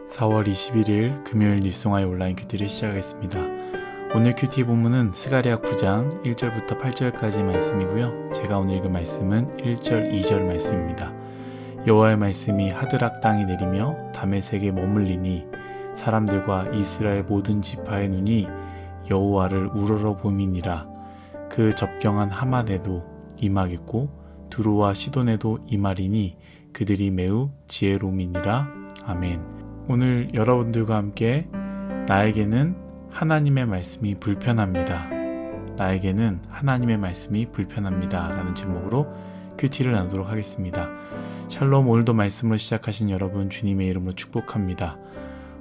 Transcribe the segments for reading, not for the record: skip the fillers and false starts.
4월 21일 금요일 뉴스송아의 온라인 큐티를 시작하겠습니다. 오늘 큐티 본문은 스가랴 9장 1절부터 8절까지 말씀이고요. 제가 오늘 읽은 말씀은 1절, 2절 말씀입니다. 여호와의 말씀이 하드락 땅에 내리며 다메섹에 머물리니 사람들과 이스라엘 모든 지파의 눈이 여호와를 우러러 봄이니라. 그 접경한 하맛에도 임하겠고 두로와 시돈에도 임하리니 그들이 매우 지혜로움이니라. 아멘. 오늘 여러분들과 함께 나에게는 하나님의 말씀이 불편합니다. 나에게는 하나님의 말씀이 불편합니다. 라는 제목으로 큐티를 나누도록 하겠습니다. 샬롬, 오늘도 말씀으로 시작하신 여러분 주님의 이름으로 축복합니다.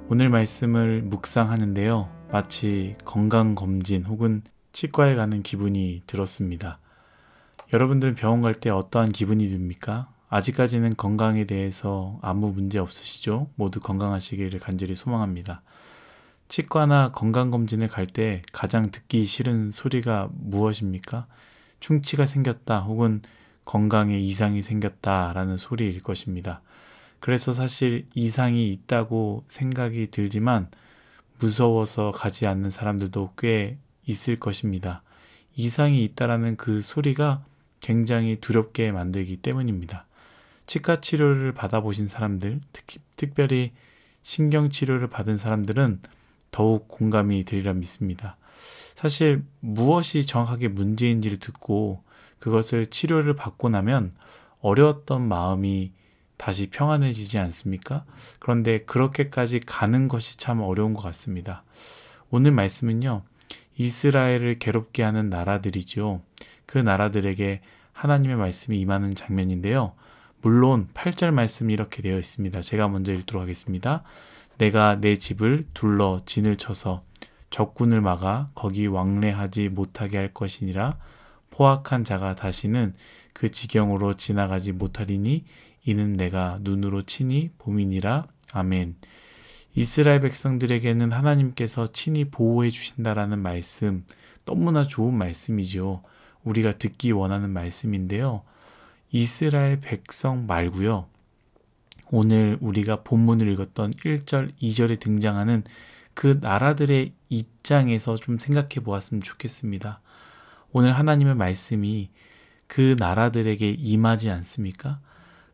오늘 말씀을 묵상하는데요. 마치 건강검진 혹은 치과에 가는 기분이 들었습니다. 여러분들은 병원 갈 때 어떠한 기분이 듭니까? 아직까지는 건강에 대해서 아무 문제 없으시죠? 모두 건강하시기를 간절히 소망합니다. 치과나 건강검진을 갈 때 가장 듣기 싫은 소리가 무엇입니까? 충치가 생겼다 혹은 건강에 이상이 생겼다라는 소리일 것입니다. 그래서 사실 이상이 있다고 생각이 들지만 무서워서 가지 않는 사람들도 꽤 있을 것입니다. 이상이 있다라는 그 소리가 굉장히 두렵게 만들기 때문입니다. 치과 치료를 받아보신 사람들, 특별히 신경치료를 받은 사람들은 더욱 공감이 되리라 믿습니다. 사실 무엇이 정확하게 문제인지를 듣고 그것을 치료를 받고 나면 어려웠던 마음이 다시 평안해지지 않습니까? 그런데 그렇게까지 가는 것이 참 어려운 것 같습니다. 오늘 말씀은요, 이스라엘을 괴롭게 하는 나라들이죠. 그 나라들에게 하나님의 말씀이 임하는 장면인데요. 물론 8절 말씀이 이렇게 되어 있습니다. 제가 먼저 읽도록 하겠습니다. 내가 내 집을 둘러 진을 쳐서 적군을 막아 거기 왕래하지 못하게 할 것이니라. 포악한 자가 다시는 그 지경으로 지나가지 못하리니 이는 내가 눈으로 치니 봄이니라. 아멘. 이스라엘 백성들에게는 하나님께서 친히 보호해 주신다라는 말씀, 너무나 좋은 말씀이죠. 우리가 듣기 원하는 말씀인데요. 이스라엘 백성 말고요. 오늘 우리가 본문을 읽었던 1절, 2절에 등장하는 그 나라들의 입장에서 좀 생각해 보았으면 좋겠습니다. 오늘 하나님의 말씀이 그 나라들에게 임하지 않습니까?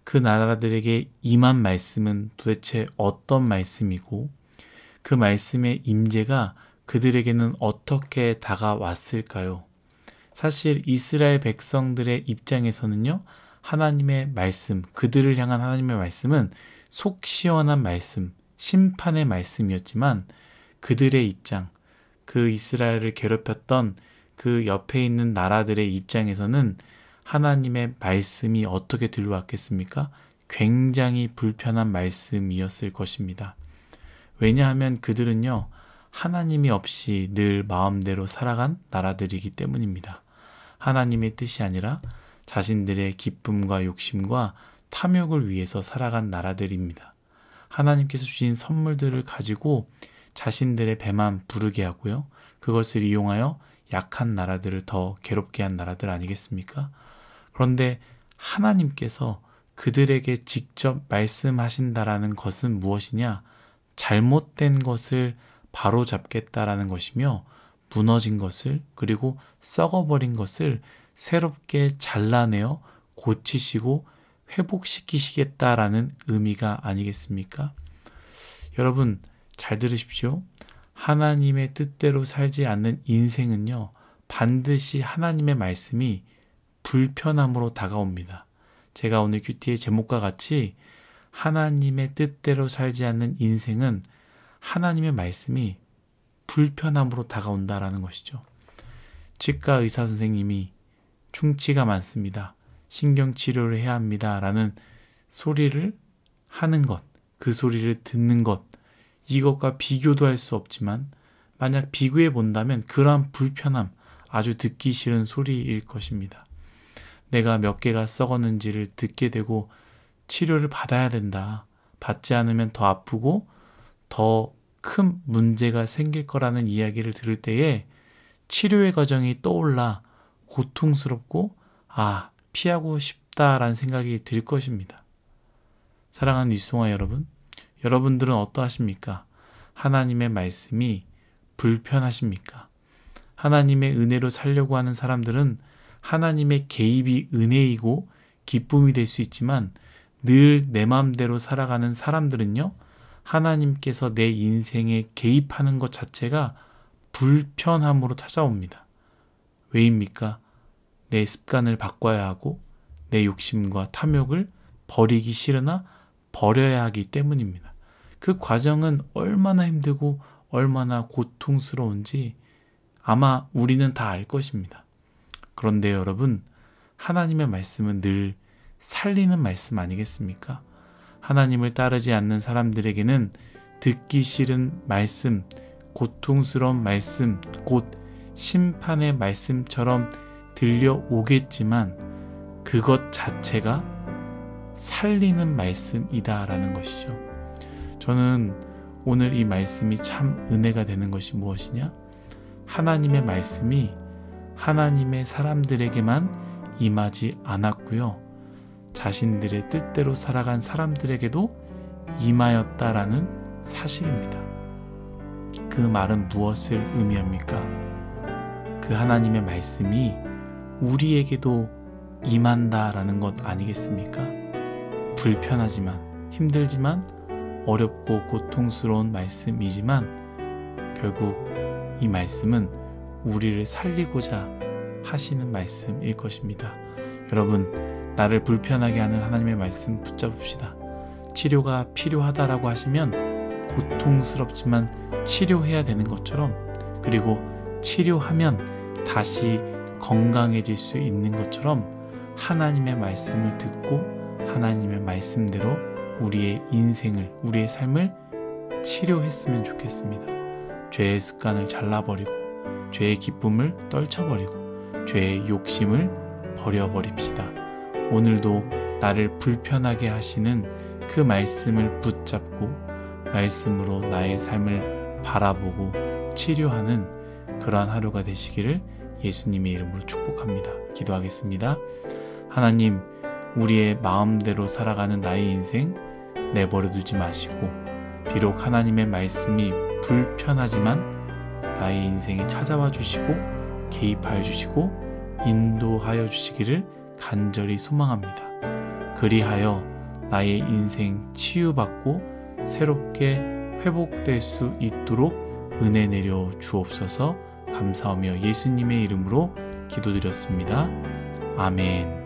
그 나라들에게 임한 말씀은 도대체 어떤 말씀이고 그 말씀의 임재가 그들에게는 어떻게 다가왔을까요? 사실 이스라엘 백성들의 입장에서는요. 하나님의 말씀, 그들을 향한 하나님의 말씀은 속 시원한 말씀, 심판의 말씀이었지만 그들의 입장, 그 이스라엘을 괴롭혔던 그 옆에 있는 나라들의 입장에서는 하나님의 말씀이 어떻게 들려왔겠습니까? 굉장히 불편한 말씀이었을 것입니다. 왜냐하면 그들은요, 하나님이 없이 늘 마음대로 살아간 나라들이기 때문입니다. 하나님의 뜻이 아니라 자신들의 기쁨과 욕심과 탐욕을 위해서 살아간 나라들입니다. 하나님께서 주신 선물들을 가지고 자신들의 배만 부르게 하고요. 그것을 이용하여 약한 나라들을 더 괴롭게 한 나라들 아니겠습니까? 그런데 하나님께서 그들에게 직접 말씀하신다라는 것은 무엇이냐? 잘못된 것을 바로잡겠다라는 것이며 무너진 것을 그리고 썩어버린 것을 새롭게 잘라내어 고치시고 회복시키시겠다라는 의미가 아니겠습니까? 여러분 잘 들으십시오. 하나님의 뜻대로 살지 않는 인생은요, 반드시 하나님의 말씀이 불편함으로 다가옵니다. 제가 오늘 큐티의 제목과 같이 하나님의 뜻대로 살지 않는 인생은 하나님의 말씀이 불편함으로 다가온다라는 것이죠. 치과 의사 선생님이 충치가 많습니다. 신경치료를 해야 합니다. 라는 소리를 하는 것, 그 소리를 듣는 것, 이것과 비교도 할 수 없지만 만약 비교해 본다면 그러한 불편함, 아주 듣기 싫은 소리일 것입니다. 내가 몇 개가 썩었는지를 듣게 되고 치료를 받아야 된다. 받지 않으면 더 아프고 더 큰 문제가 생길 거라는 이야기를 들을 때에 치료의 과정이 떠올라 고통스럽고 피하고 싶다라는 생각이 들 것입니다. 사랑하는 뉴스송아 여러분, 여러분들은 어떠하십니까? 하나님의 말씀이 불편하십니까? 하나님의 은혜로 살려고 하는 사람들은 하나님의 개입이 은혜이고 기쁨이 될 수 있지만 늘 내 마음대로 살아가는 사람들은요, 하나님께서 내 인생에 개입하는 것 자체가 불편함으로 찾아옵니다. 왜입니까? 내 습관을 바꿔야 하고 내 욕심과 탐욕을 버리기 싫으나 버려야 하기 때문입니다. 그 과정은 얼마나 힘들고 얼마나 고통스러운지 아마 우리는 다 알 것입니다. 그런데 여러분, 하나님의 말씀은 늘 살리는 말씀 아니겠습니까? 하나님을 따르지 않는 사람들에게는 듣기 싫은 말씀, 고통스러운 말씀, 곧 심판의 말씀처럼 들려오겠지만 그것 자체가 살리는 말씀이다라는 것이죠. 저는 오늘 이 말씀이 참 은혜가 되는 것이 무엇이냐? 하나님의 말씀이 하나님의 사람들에게만 임하지 않았고요, 자신들의 뜻대로 살아간 사람들에게도 임하였다라는 사실입니다. 그 말은 무엇을 의미합니까? 그 하나님의 말씀이 우리에게도 임한다라는 것 아니겠습니까? 불편하지만, 힘들지만, 어렵고 고통스러운 말씀이지만 결국 이 말씀은 우리를 살리고자 하시는 말씀일 것입니다. 여러분, 나를 불편하게 하는 하나님의 말씀 붙잡읍시다. 치료가 필요하다라고 하시면 고통스럽지만 치료해야 되는 것처럼, 그리고 치료하면 다시 건강해질 수 있는 것처럼 하나님의 말씀을 듣고 하나님의 말씀대로 우리의 인생을, 우리의 삶을 치료했으면 좋겠습니다. 죄의 습관을 잘라버리고 죄의 기쁨을 떨쳐버리고 죄의 욕심을 버려버립시다. 오늘도 나를 불편하게 하시는 그 말씀을 붙잡고 말씀으로 나의 삶을 바라보고 치료하는 그러한 하루가 되시기를 예수님의 이름으로 축복합니다. 기도하겠습니다. 하나님, 우리의 마음대로 살아가는 나의 인생 내버려 두지 마시고, 비록 하나님의 말씀이 불편하지만 나의 인생에 찾아와 주시고 개입하여 주시고 인도하여 주시기를 간절히 소망합니다. 그리하여 나의 인생 치유받고 새롭게 회복될 수 있도록 은혜 내려 주옵소서. 감사하며 예수님의 이름으로 기도드렸습니다. 아멘.